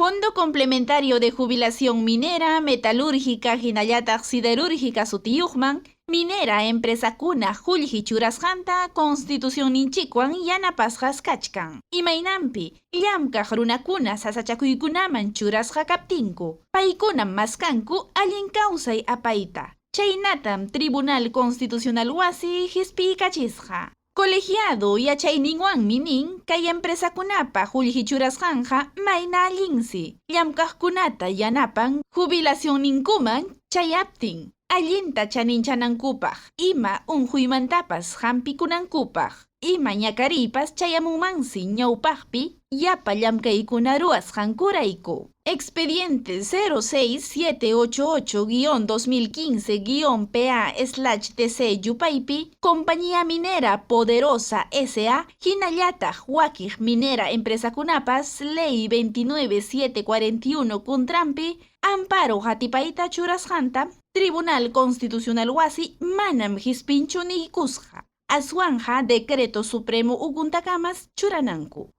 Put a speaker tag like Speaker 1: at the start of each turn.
Speaker 1: Fondo Complementario de Jubilación Minera, Metalúrgica, Hinallataq Siderúrgica Sutiyuqman, Minera Empresakuna Qullqi churasqanta Constitución ninchikwan yanapasqas kachkan. Imaynampi, llamkaq runakuna sasachakuykunaman churasqa kaptinku, paykunam maskanku allin kawsay apayta. Chaynatam Tribunal Constitucional Wasi hisp'ikachisqa. Colegiado yachayninwanmi nin kay empresakunapa qullqi churasqanja mayna allinsi. Llamkaqkunata yanapan jubilación ninkuman chayaptin. Allinta chaninchanankupak, ima unquymantapas hampikunankupaq, ima ñakariypas chayamunmansi ñawpaqpi, yapa llamkaykuna ruwasqankurayku. Expediente 06788-2015-PA/TC Compañía Minera Poderosa S.A. Hinallataq wakiq minera empresakunapas Ley 29741 kuntrampi amparo hatipayta churasqanta Tribunal Constitucional Wasi manam hisp'inchu niykusqa. Aswanja Decreto Supremo Uguntakamas churananku.